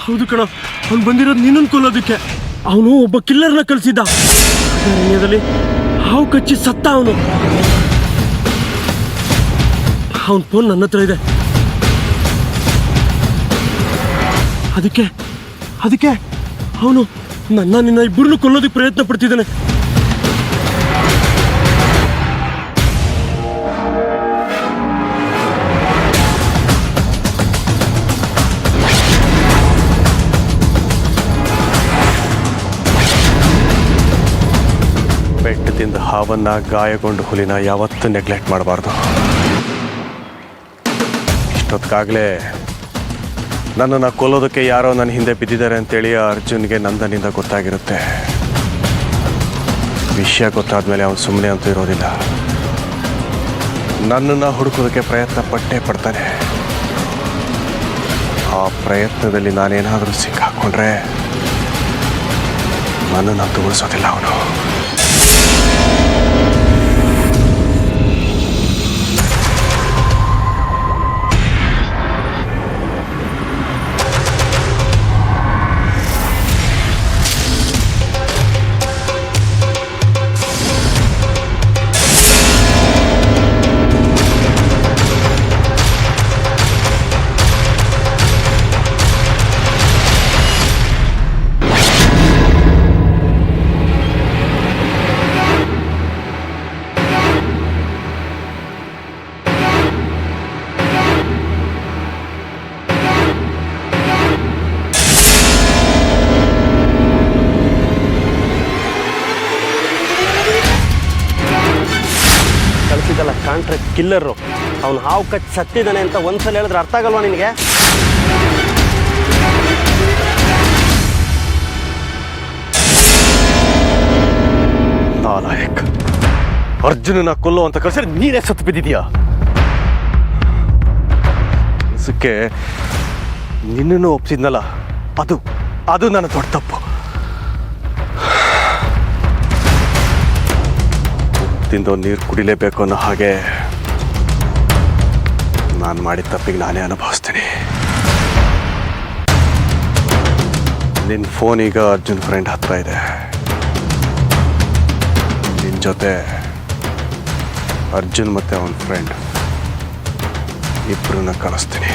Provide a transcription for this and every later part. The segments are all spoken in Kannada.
ಹೌದು ಕಣ, ಅವ್ನು ಬಂದಿರೋದು ನಿನ್ನನ್ನು ಕೊಲ್ಲೋದಕ್ಕೆ. ಅವನು ಒಬ್ಬ ಕಿಲ್ಲರ್ನ ಕಳಿಸಿದ್ದ. ಅರಣ್ಯದಲ್ಲಿ ಹಾವು ಕಚ್ಚಿ ಸತ್ತ ಅವನು. ಅವನ ಫೋನ್ ನನ್ನ ಹತ್ರ ಇದೆ. ಅದಕ್ಕೆ ಅವನು ನಿನ್ನ ಇಬ್ಬರನ್ನು ಕೊಲ್ಲೋದಕ್ಕೆ ಪ್ರಯತ್ನ ಪಡ್ತಿದ್ದಾನೆ. ಬೆಟ್ಟದಿಂದ ಹಾವನ್ನ, ಗಾಯಗೊಂಡು ಹುಲಿನ ಯಾವತ್ತೂ ನೆಗ್ಲೆಕ್ಟ್ ಮಾಡಬಾರ್ದು. ಇಷ್ಟೊತ್ತಿಗಾಗಲೇ ನನ್ನನ್ನು ಕೊಲ್ಲೋದಕ್ಕೆ ಯಾರೋ ನನ್ನ ಹಿಂದೆ ಬಿದ್ದಿದ್ದಾರೆ ಅಂತೇಳಿ ಅರ್ಜುನ್ಗೆ ನಂದನಿಂದ ಗೊತ್ತಾಗಿರುತ್ತೆ. ವಿಷಯ ಗೊತ್ತಾದ್ಮೇಲೆ ಅವನು ಸುಮ್ಮನೆ ಅಂತೂ ಇರೋದಿಲ್ಲ. ನನ್ನನ್ನು ಹುಡುಕೋದಕ್ಕೆ ಪ್ರಯತ್ನ ಪಡ್ತಾನೆ. ಆ ಪ್ರಯತ್ನದಲ್ಲಿ ನಾನೇನಾದರೂ ಸಿಕ್ಕಾಕೊಂಡ್ರೆ ನನ್ನನ್ನು ತೋರಿಸೋದಿಲ್ಲ ಅವನು. ಕಳಿಸಿದಲ್ಲ ಕಾಂಟ್ರೆ ಕಿಲ್ಲರು, ಅವನು ಹಾವು ಕಚ್ಚಿ ಸತ್ತಿದ್ದಾನೆ ಅಂತ ಒಂದ್ಸಲ ಹೇಳಿದ್ರೆ ಅರ್ಥ ಆಗಲ್ವಾ ನಿನಗೆ? ನಾಲಾಯಕ್, ಅರ್ಜುನನ ಕೊಲ್ಲೋ ಅಂತ ಕಳಿಸಿದ್ರೆ ನೀನೇ ಸತ್ತು ಬಿದ್ದಿದ್ಯಾ? ಇದಕ್ಕೆ ನಿನ್ನನ್ನು ಒಪ್ಪಿಸಿದ್ನಲ್ಲ, ಅದು ನನ್ನ ದೊಡ್ಡ ತಪ್ಪು. ತಿಂದು ನೀರು ಕುಡಿಲೇಬೇಕು ಅನ್ನೋ ಹಾಗೆ ನಾನು ಮಾಡಿದ ತಪ್ಪಿಗೆ ನಾನೇ ಅನುಭವಿಸ್ತೀನಿ. ನಿನ್ನ ಫೋನ್ ಈಗ ಅರ್ಜುನ್ ಫ್ರೆಂಡ್ ಹತ್ರ ಇದೆ. ನಿನ್ನ ಜೊತೆ ಅರ್ಜುನ್ ಮತ್ತು ಅವನ ಫ್ರೆಂಡ್ ಇಬ್ಬರನ್ನ ಕಳಿಸ್ತೀನಿ.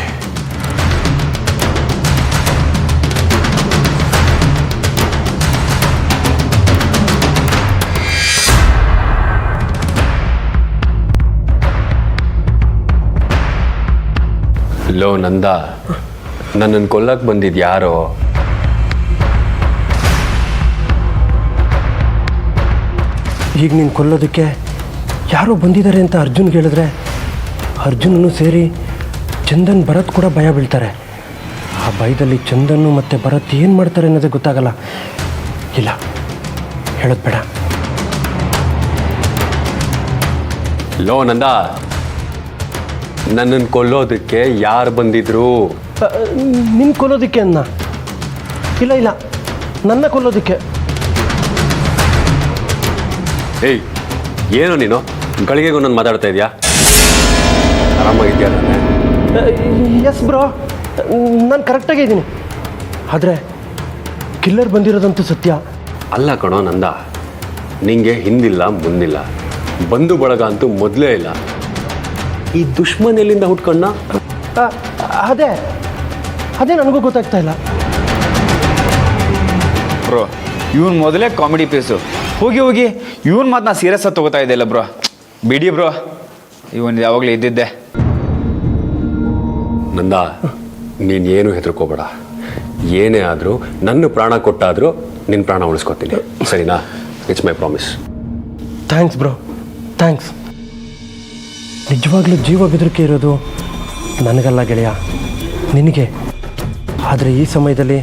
ಲೋ ನಂದ, ನನ್ನನ್ನು ಕೊಲ್ಲಕ್ಕೆ ಬಂದಿದ್ದು ಯಾರೋ? ಈಗ ನೀನು ಕೊಲ್ಲೋದಕ್ಕೆ ಯಾರೋ ಬಂದಿದ್ದಾರೆ ಅಂತ ಅರ್ಜುನ್ಗೆ ಹೇಳಿದ್ರೆ ಅರ್ಜುನನ್ನು ಸೇರಿ ಚಂದನ್ ಭರತ್ ಕೂಡ ಭಯ ಬೀಳ್ತಾರೆ. ಆ ಭಯದಲ್ಲಿ ಚಂದನ್ನು ಮತ್ತು ಭರತ್ ಏನು ಮಾಡ್ತಾರೆ ಅನ್ನೋದೇ ಗೊತ್ತಾಗಲ್ಲ. ಇಲ್ಲ, ಹೇಳೋದು ಬೇಡ. ಲೋ ನಂದ, ನನ್ನನ್ನು ಕೊಲ್ಲೋದಕ್ಕೆ ಯಾರು ಬಂದಿದ್ರು? ನಿನ್ನ ಕೊಲ್ಲೋದಕ್ಕೆ ಅನ್ನ? ಇಲ್ಲ, ನನ್ನ ಕೊಲ್ಲೋದಕ್ಕೆ. ಏಯ್, ಏನು ನೀನು ಗಳಿಗೆಗೂ ನಾನು ಮಾತಾಡ್ತಾ ಇದೆಯಾ? ಆರಾಮಾಗಿದ್ಯಾ? ಎಸ್ ಬ್ರೋ, ನಾನು ಕರೆಕ್ಟಾಗೇ ಇದ್ದೀನಿ. ಆದರೆ ಕಿಲ್ಲರ್ ಬಂದಿರೋದಂತೂ ಸತ್ಯ. ಅಲ್ಲ ಕಣೋ ನಂದ, ನಿಂಗೆ ಹಿಂದಿಲ್ಲ ಮುಂದಿಲ್ಲ, ಬಂಧು ಬಳಗ ಅಂತೂ ಮೊದಲೇ ಇಲ್ಲ. ಈ ದುಶ್ಮನ್ ಎಲ್ಲಿಂದ ಹುಟ್ಕೊಂಡ? ಅದೇ ನನಗೂ ಗೊತ್ತಾಗ್ತಾ ಇಲ್ಲ. ಬ್ರೋ, ಇವನು ಮೊದಲೇ ಕಾಮಿಡಿ ಪೀಸು. ಹೋಗಿ ಇವನ್ ಮಾತು ನಾ ಸೀರಿಯಸ್ ಆಗಿ ತಗೋತಾ ಇದ್ದೆ. ಇಲ್ಲ ಬ್ರೋ, ಬಿಡಿ ಬ್ರೋ, ಇವನ್ ಯಾವಾಗಲೂ ಇದ್ದಿದ್ದೆ. ನಂದ, ನೀನೇನು ಹೆದರ್ಕೋಬೇಡ. ಏನೇ ಆದರೂ ನನ್ನ ಪ್ರಾಣ ಕೊಟ್ಟಾದರೂ ನಿನ್ನ ಪ್ರಾಣ ಉಳಿಸ್ಕೊತೀನಿ, ಸರಿನಾ? It's my promise. Thanks bro, thanks. ನಿಜವಾಗ್ಲೂ ಜೀವ ಬೆದರಿಕೆ ಇರೋದು ನನಗಲ್ಲ ಗೆಳೆಯ, ನಿನಗೆ. ಆದರೆ ಈ ಸಮಯದಲ್ಲಿ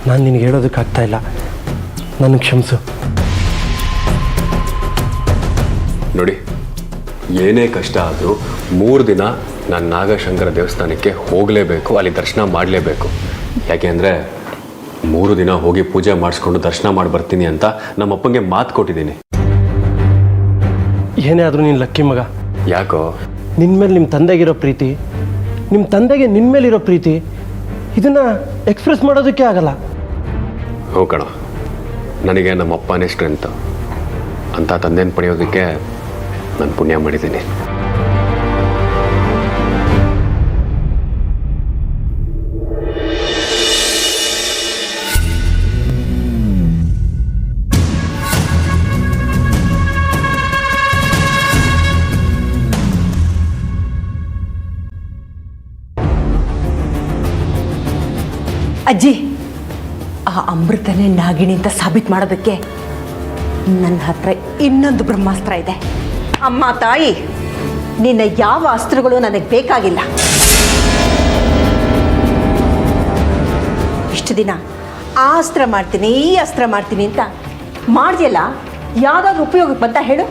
ನಾನು ನಿನಗೆ ಹೇಳೋದಕ್ಕಾಗ್ತಾ ಇಲ್ಲ. ನನಗೆ ಕ್ಷಮಿಸು. ನೋಡಿ, ಏನೇ ಕಷ್ಟ ಆದರೂ 3 ದಿನ ನಾನು ನಾಗಶಂಕರ ದೇವಸ್ಥಾನಕ್ಕೆ ಹೋಗಲೇಬೇಕು, ಅಲ್ಲಿ ದರ್ಶನ ಮಾಡಲೇಬೇಕು. ಯಾಕೆ ಅಂದರೆ 3 ದಿನ ಹೋಗಿ ಪೂಜೆ ಮಾಡಿಸ್ಕೊಂಡು ದರ್ಶನ ಮಾಡಿ ಬರ್ತೀನಿ ಅಂತ ನಮ್ಮಪ್ಪಂಗೆ ಮಾತು ಕೊಟ್ಟಿದ್ದೀನಿ. ಏನೇ ಆದರೂ ನೀನು ಲಕ್ಕಿ ಮಗ. ಯಾಕೋ? ನಿನ್ನ ಮೇಲೆ ನಿಮ್ಮ ತಂದೆಗಿರೋ ಪ್ರೀತಿ, ನಿಮ್ಮ ತಂದೆಗೆ ನಿನ್ನ ಮೇಲಿರೋ ಪ್ರೀತಿ ಇದನ್ನು ಎಕ್ಸ್ಪ್ರೆಸ್ ಮಾಡೋದಕ್ಕೆ ಆಗಲ್ಲ. ಹ್ಞೂ ಕಣ, ನನಗೆ ನಮ್ಮ ಅಪ್ಪನೇ ಸ್ಟ್ರೆಂತ್ ಅಂತ ತಂದೆನ ಪಡೆಯೋದಕ್ಕೆ ನಾನು ಪುಣ್ಯ ಮಾಡಿದ್ದೀನಿ. ಅಜ್ಜಿ, ಆ ಅಮೃತನೇ ನಾಗಿಣಿ ಅಂತ ಸಾಬೀತು ಮಾಡೋದಕ್ಕೆ ನನ್ನ ಹತ್ರ ಇನ್ನೊಂದು ಬ್ರಹ್ಮಾಸ್ತ್ರ ಇದೆ. ಅಮ್ಮ ತಾಯಿ, ನಿನ್ನ ಯಾವ ಅಸ್ತ್ರಗಳು ನನಗೆ ಬೇಕಾಗಿಲ್ಲ. ಇಷ್ಟು ದಿನ ಆ ಅಸ್ತ್ರ ಮಾಡ್ತೀನಿ, ಈ ಅಸ್ತ್ರ ಮಾಡ್ತೀನಿ ಅಂತ ಮಾಡಿದೆಯಲ್ಲ, ಯಾವುದಾದ್ರೂ ಉಪಯೋಗಕ್ಕೆ ಬಂತ ಹೇಳು?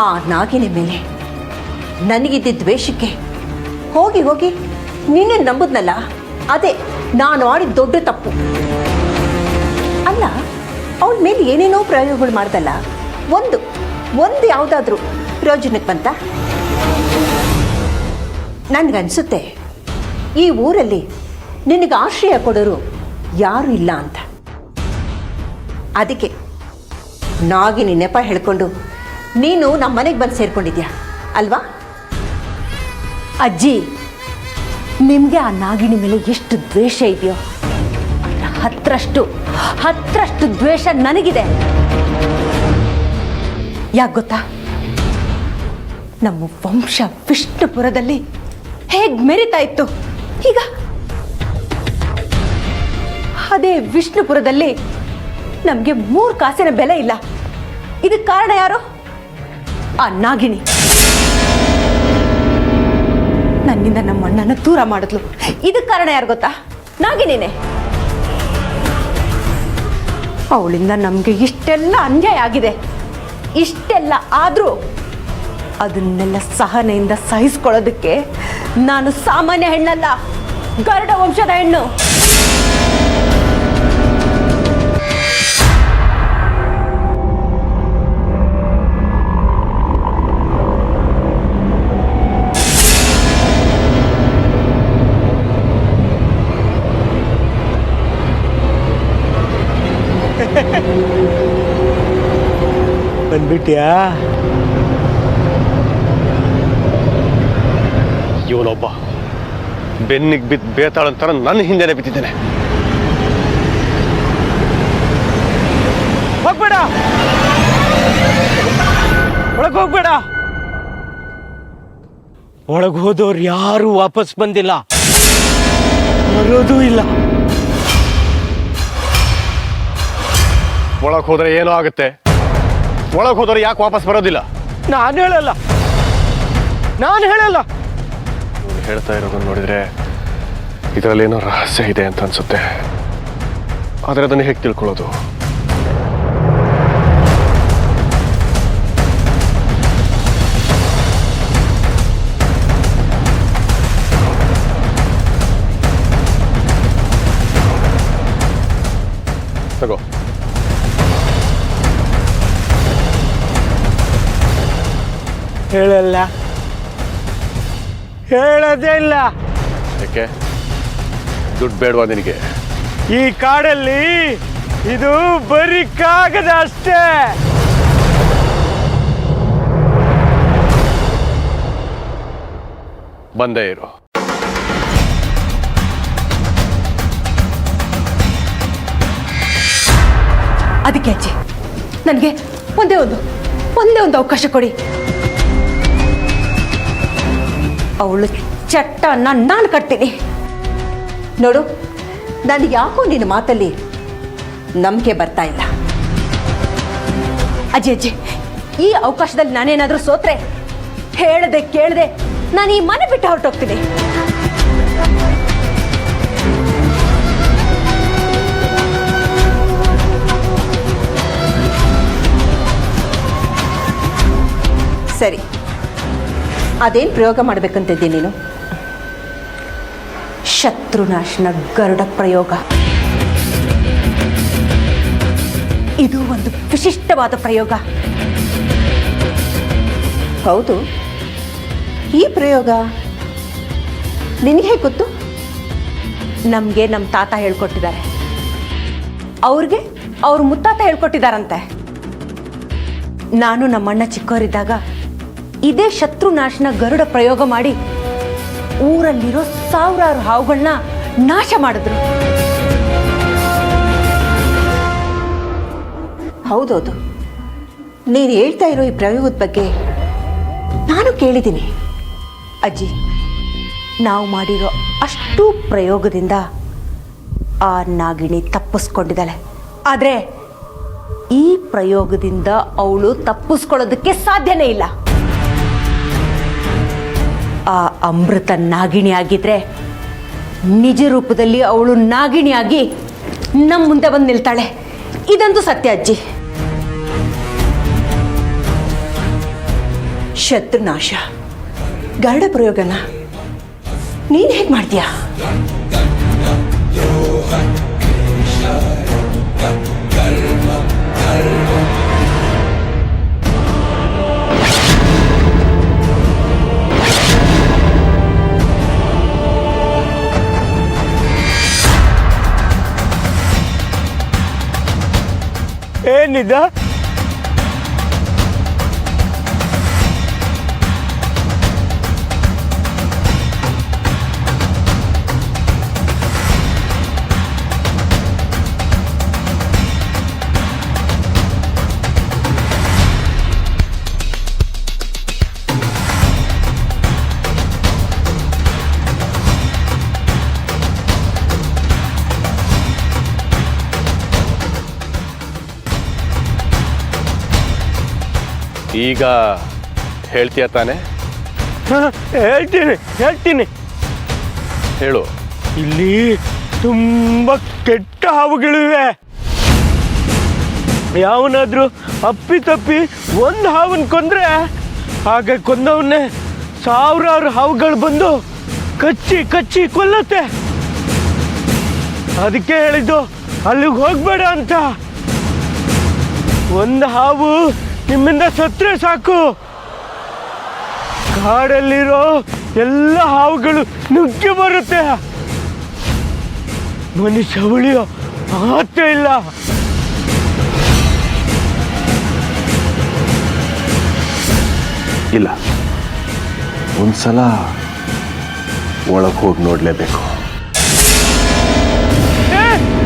ಆ ನಾಗಿಣಿ ಮೇಲೆ ನನಗಿದ್ದ ದ್ವೇಷಕ್ಕೆ ಹೋಗಿ ಹೋಗಿ ನೀನೇ ನಂಬುದ್ನಲ್ಲ, ಅದೇ ನಾನು ಆಡಿದ ದೊಡ್ಡ ತಪ್ಪು. ಅಲ್ಲ, ಅವಳ ಮೇಲೆ ಏನೇನೋ ಪ್ರಯೋಗಗಳು ಮಾಡ್ದಲ್ಲ, ಒಂದು ಯಾವುದಾದ್ರೂ ಪ್ರಯೋಜನಕ್ಕೆ ಬಂತ? ನನಗನ್ಸುತ್ತೆ ಈ ಊರಲ್ಲಿ ನಿನಗೆ ಆಶ್ರಯ ಕೊಡೋರು ಯಾರೂ ಇಲ್ಲ ಅಂತ. ಅದಕ್ಕೆ ನಾಗಿನಿ ನೆಪ ಹೇಳ್ಕೊಂಡು ನೀನು ನಮ್ಮ ಮನೆಗೆ ಬಂದು ಸೇರ್ಕೊಂಡಿದ್ಯಾ ಅಲ್ವಾ? ಅಜ್ಜಿ, ನಿಮಗೆ ಆ ನಾಗಿಣಿ ಮೇಲೆ ಎಷ್ಟು ದ್ವೇಷ ಇದೆಯೋ ಅದರ ಹತ್ತರಷ್ಟು ದ್ವೇಷ ನನಗಿದೆ. ಯಾಕೆ ಗೊತ್ತಾ? ನಮ್ಮ ವಂಶ ವಿಷ್ಣುಪುರದಲ್ಲಿ ಹೇಗೆ ಮೆರಿತಾ ಇತ್ತು, ಈಗ ಅದೇ ವಿಷ್ಣುಪುರದಲ್ಲಿ ನಮಗೆ 3 ಕಾಸಿನ ಬೆಲೆ ಇಲ್ಲ. ಇದಕ್ಕೆ ಕಾರಣ ಯಾರು? ಆ ನಾಗಿಣಿ. ನನ್ನಿಂದ ನಮ್ಮ ಅಣ್ಣನ ದೂರ ಮಾಡಿದ್ಲು. ಇದಕ್ಕೆ ಕಾರಣ ಯಾರು ಗೊತ್ತಾ? ನಾಗಿಣಿನೇ. ಅವಳಿಂದ ನಮಗೆ ಇಷ್ಟೆಲ್ಲ ಅನ್ಯಾಯ ಆಗಿದೆ. ಇಷ್ಟೆಲ್ಲ ಆದರೂ ಅದನ್ನೆಲ್ಲ ಸಹನೆಯಿಂದ ಸಹಿಸ್ಕೊಳ್ಳೋದಕ್ಕೆ ನಾನು ಸಾಮಾನ್ಯ ಹೆಣ್ಣಲ್ಲ, ಗರುಡ ವಂಶದ ಹೆಣ್ಣು. ಬಂದ್ಬಿಟ್ಯಾ? ಇವನೊಬ್ಬ ಬೆನ್ನಿಗೆ ಬಿದ್ದು ಬೇತಾಳಂತರ ನನ್ನ ಹಿಂದೆನೆ ಬಿದ್ದಿದ್ದೇನೆ. ಹೋಗ್ಬೇಡ, ಒಳಗೆ ಹೋಗ್ಬೇಡ. ಒಳಗೆ ಹೋದವ್ರು ಯಾರು ವಾಪಸ್ ಬಂದಿಲ್ಲ, ಬರೋದೂ ಇಲ್ಲ. ಒಳಗೆ ಹೋದ್ರೆ ಏನೋ ಆಗುತ್ತೆ. ಒಳಗೆ ಹೋದ್ರೆ ಯಾಕೆ ವಾಪಸ್ ಬರೋದಿಲ್ಲ? ನಾನು ಹೇಳಲ್ಲ. ನೀನು ಹೇಳ್ತಾ ಇರೋದನ್ನ ನೋಡಿದ್ರೆ ಇದರಲ್ಲಿ ಏನೋ ರಹಸ್ಯ ಇದೆ ಅಂತ ಅನ್ಸುತ್ತೆ. ಆದರೆ ಅದನ್ನು ಹೇಗೆ ತಿಳ್ಕೊಳ್ಳೋದು? ತಗೋ. ಹೇಳಲ್ಲ, ಹೇಳೋದೇ ಇಲ್ಲ. ಯಾಕೆ? ದುಡ್ಡು ಬೇಡವಾ ನಿನಗೆ? ಈ ಕಾಡಲ್ಲಿ ಇದು ಬರೀ ಕಾಗದ ಅಷ್ಟೇ. ಬಂದೇ ಇರು. ಅದಕ್ಕೆ ಅಜ್ಜಿ, ನನಗೆ ಒಂದೇ ಒಂದು ಅವಕಾಶ ಕೊಡಿ. ಅವಳು ಚಟ್ಟನ್ನ ನಾನು ಕಟ್ತೀನಿ. ನೋಡು, ನನಗೆ ಯಾಕೋ ನಿನ್ನ ಮಾತಲ್ಲಿ ನಂಬಿಕೆ ಬರ್ತಾ ಇಲ್ಲ. ಅಜ್ಜಿ, ಈ ಅವಕಾಶದಲ್ಲಿ ನಾನೇನಾದರೂ ಸೋತ್ರೆ ಹೇಳದೆ ಕೇಳದೆ ನಾನು ಈ ಮನೆ ಬಿಟ್ಟು ಹೊರಟೋಗ್ತೀನಿ. ಸರಿ, ಅದೇನು ಪ್ರಯೋಗ ಮಾಡಬೇಕಂತಿದ್ದೆ ನೀನು? ಶತ್ರುನಾಶನ ಗರುಡ ಪ್ರಯೋಗ. ಇದು ಒಂದು ವಿಶಿಷ್ಟವಾದ ಪ್ರಯೋಗ. ಹೌದು, ಈ ಪ್ರಯೋಗ ನಿನಗೆ ಹೇಗೆ ಗೊತ್ತು? ನಮಗೆ ನಮ್ಮ ತಾತ ಹೇಳ್ಕೊಟ್ಟಿದ್ದಾರೆ, ಅವ್ರಿಗೆ ಅವ್ರ ಮುತ್ತಾತ ಹೇಳ್ಕೊಟ್ಟಿದ್ದಾರಂತೆ. ನಾನು ನಮ್ಮಣ್ಣ ಚಿಕ್ಕವರಿದ್ದಾಗ ಇದೇ ಶತ್ರುನಾಶನ ಗರುಡ ಪ್ರಯೋಗ ಮಾಡಿ ಊರಲ್ಲಿರೋ ಸಾವಿರಾರು ಹಾವುಗಳನ್ನ ನಾಶ ಮಾಡಿದ್ರು. ಹೌದೌದು, ನೀನು ಹೇಳ್ತಾ ಇರೋ ಈ ಪ್ರಯೋಗದ ಬಗ್ಗೆ ನಾನು ಕೇಳಿದ್ದೀನಿ ಅಜ್ಜಿ. ನಾವು ಮಾಡಿರೋ ಅಷ್ಟು ಪ್ರಯೋಗದಿಂದ ಆ ನಾಗಿಣಿ ತಪ್ಪಿಸ್ಕೊಂಡಿದ್ದಾಳೆ. ಆದರೆ ಈ ಪ್ರಯೋಗದಿಂದ ಅವಳು ತಪ್ಪಿಸ್ಕೊಳ್ಳೋದಕ್ಕೆ ಸಾಧ್ಯನೇ ಇಲ್ಲ. ಆ ಅಮೃತ ನಾಗಿಣಿ ಆಗಿದ್ರೆ ನಿಜ ರೂಪದಲ್ಲಿ ಅವಳು ನಾಗಿಣಿಯಾಗಿ ನಮ್ಮ ಮುಂದೆ ಬಂದು ನಿಲ್ತಾಳೆ. ಇದಂತೂ ಸತ್ಯ ಅಜ್ಜಿ. ಶತ್ರುನಾಶ ಗರುಡ ಪ್ರಯೋಗನ ನೀನು ಹೇಗೆ ಮಾಡ್ತೀಯಾ? ಏನಿದ? ಈಗ ಹೇಳ್ತೀಯ ತಾನೆ? ಹೇಳ್ತೀನಿ. ಹೇಳು. ಇಲ್ಲಿ ತುಂಬ ಕೆಟ್ಟ ಹಾವುಗಳಿವೆ. ಯಾವನಾದ್ರೂ ಅಪ್ಪಿತಪ್ಪಿ ಒಂದು ಹಾವನ್ನ ಕೊಂದ್ರೆ ಹಾಗೆ ಕೊಂದವನ್ನೇ ಸಾವಿರಾರು ಹಾವುಗಳು ಬಂದು ಕಚ್ಚಿ ಕಚ್ಚಿ ಕೊಲ್ಲತ್ತೆ. ಅದಕ್ಕೆ ಹೇಳಿದ್ದು ಅಲ್ಲಿಗೆ ಹೋಗ್ಬೇಡ ಅಂತ. ಒಂದು ಹಾವು ನಿಮ್ಮಿಂದ ಸತ್ರೆ ಸಾಕು, ಕಾಡಲ್ಲಿರೋ ಎಲ್ಲ ಹಾವುಗಳು ನುಗ್ಗಿ ಬರುತ್ತೆ. ಮನುಷ್ಯ ಉಳಿಯೋ ಮಾತೇ ಇಲ್ಲ. ಇಲ್ಲ, ಒಂದ್ಸಲ ಒಳಗೆ ಹೋಗಿ ನೋಡ್ಲೇಬೇಕು.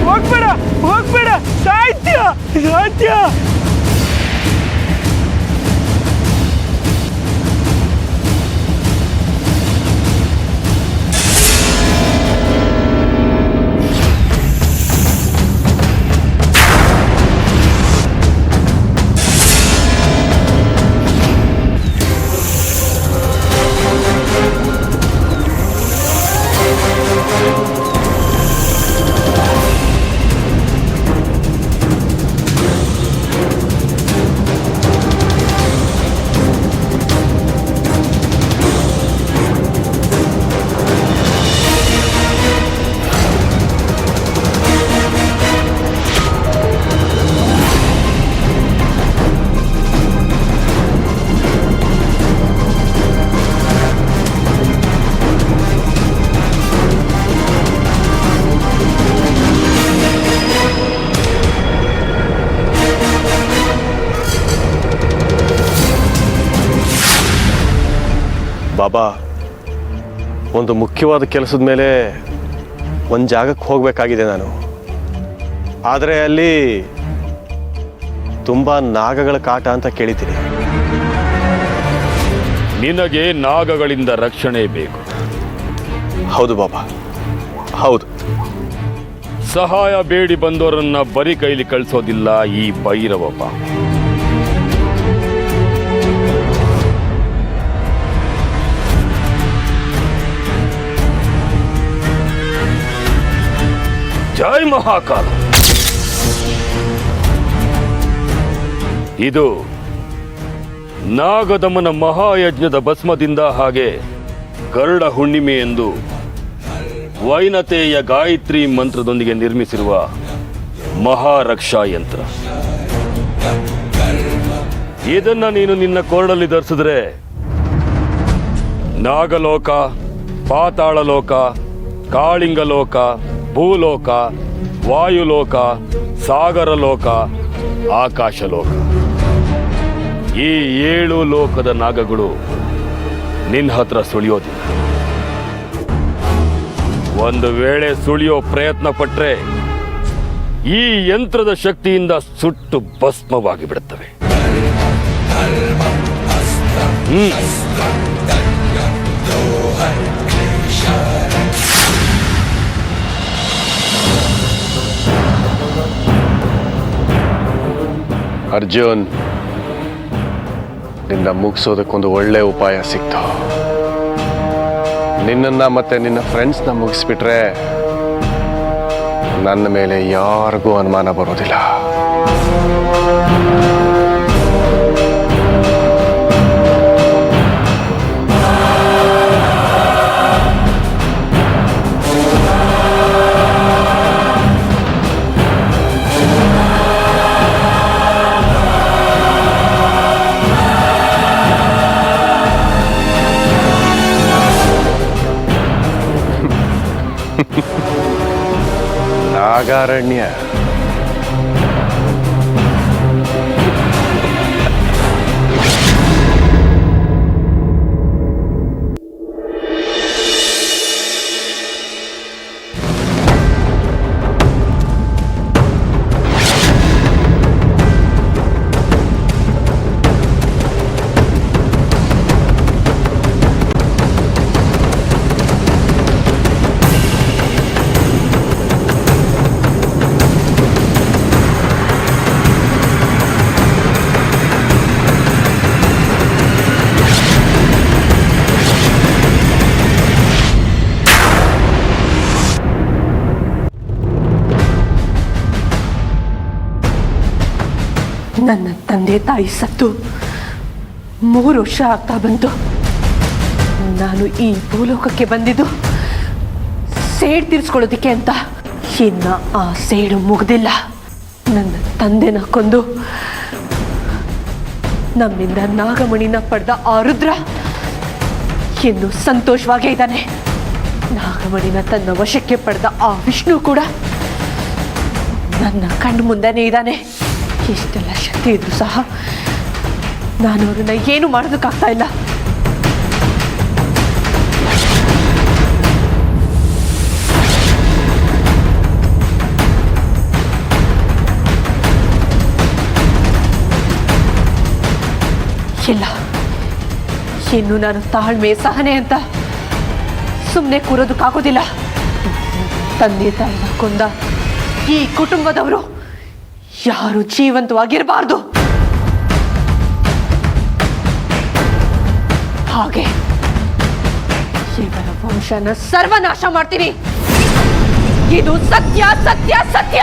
ಹೋಗ್ಬೇಡ ಹೋಗ್ಬೇಡ, ಸಾಯ್ತೀಯ ಸಾಯ್ತೀಯ. ಬಾಬಾ, ಒಂದು ಮುಖ್ಯವಾದ ಕೆಲಸದ ಮೇಲೆ ಒಂದು ಜಾಗಕ್ಕೆ ಹೋಗಬೇಕಾಗಿದೆ ನಾನು. ಆದರೆ ಅಲ್ಲಿ ತುಂಬ ನಾಗಗಳ ಕಾಟ ಅಂತ ಕೇಳಿದ್ದೀನಿ. ನಿನಗೆ ನಾಗಗಳಿಂದ ರಕ್ಷಣೆ ಬೇಕು. ಹೌದು ಬಾಬಾ, ಹೌದು. ಸಹಾಯ ಬೇಡಿ ಬಂದವರನ್ನ ಬರಿ ಕೈಲಿ ಕಳಿಸೋದಿಲ್ಲ ಈ ಭೈರವಪ್ಪ. ಜೈ ಮಹಾಕಾಲ. ಇದು ನಾಗದಮನ ಮಹಾಯಜ್ಞದ ಭಸ್ಮದಿಂದ ಹಾಗೆ ಗರುಡ ಹುಣ್ಣಿಮೆ ಎಂದು ವೈನತೆಯ ಗಾಯತ್ರಿ ಮಂತ್ರದೊಂದಿಗೆ ನಿರ್ಮಿಸಿರುವ ಮಹಾರಕ್ಷಾ ಯಂತ್ರ. ಇದನ್ನ ನೀನು ನಿನ್ನ ಕೊರಳಲ್ಲಿ ಧರಿಸಿದ್ರೆ ನಾಗಲೋಕ, ಪಾತಾಳ ಲೋಕ, ಕಾಳಿಂಗಲೋಕ, ಭೂಲೋಕ, ವಾಯುಲೋಕ, ಸಾಗರಲೋಕ, ಆಕಾಶಲೋಕ. ಈ 7 ಲೋಕದ ನಾಗಗಳು ನಿನ್ನ ಹತ್ರ ಸುಳಿಯೋದಿಲ್ಲ. ಒಂದು ವೇಳೆ ಸುಳಿಯೋ ಪ್ರಯತ್ನ ಪಟ್ರೆ ಈ ಯಂತ್ರದ ಶಕ್ತಿಯಿಂದ ಸುಟ್ಟು ಭಸ್ಮವಾಗಿ ಬಿಡುತ್ತವೆ. ಅರ್ಜುನ್, ನಿನ್ನ ಮುಗಿಸೋದಕ್ಕೊಂದು ಒಳ್ಳೆ ಉಪಾಯ ಸಿಕ್ತು. ನಿನ್ನನ್ನು ಮತ್ತೆ ನಿನ್ನ ಫ್ರೆಂಡ್ಸ್ನ ಮುಗಿಸ್ಬಿಟ್ರೆ ನನ್ನ ಮೇಲೆ ಯಾರಿಗೂ ಅನುಮಾನ ಬರೋದಿಲ್ಲ. ನಾಗಾರಣ್ಯ. ನನ್ನ ತಂದೆ ತಾಯಿ ಸತ್ತು 3 ವರ್ಷ ಆಗ್ತಾ ಬಂತು. ನಾನು ಈ ಭೂಲೋಕಕ್ಕೆ ಬಂದಿದ್ದು ಸೇಡು ತೀರಿಸ್ಕೊಳ್ಳೋದಿಕ್ಕೆ ಅಂತ. ಇನ್ನ ಆ ಸೇಡು ಮುಗ್ದಿಲ್ಲ. ನನ್ನ ತಂದೆನ ಕೊಂದು ನಮ್ಮಿಂದ ನಾಗಮಣಿನ ಪಡೆದ ಆ ರುದ್ರ ಇನ್ನು ಸಂತೋಷವಾಗೇ ಇದ್ದಾನೆ. ನಾಗಮಣಿನ ತನ್ನ ವಶಕ್ಕೆ ಪಡೆದ ಆ ವಿಷ್ಣು ಕೂಡ ನನ್ನ ಕಣ್ಣು ಮುಂದೆನೇ ಇದ್ದಾನೆ. ಇಷ್ಟೆಲ್ಲ ಶಕ್ತಿ ಇದ್ರೂ ಸಹ ನಾನು ಅವ್ರನ್ನ ಏನು ಮಾಡೋದಕ್ಕಾಗ್ತಾ ಇಲ್ಲ. ಇಲ್ಲ, ಇನ್ನು ನಾನು ತಾಳ್ಮೆ ಸಹನೆ ಅಂತ ಸುಮ್ಮನೆ ಕೂರೋದಕ್ಕಾಗೋದಿಲ್ಲ. ತಂದೆ ತಾಯಿನ ಕೊಂದ ಈ ಕುಟುಂಬದವರು ಯಾರು ಜೀವಂತವಾಗಿರಬಾರ್ದು. ಹಾಗೆ ಇವರ ವಂಶನ ಸರ್ವನಾಶ ಮಾಡ್ತೀನಿ. ಇದು ಸತ್ಯ ಸತ್ಯ ಸತ್ಯ.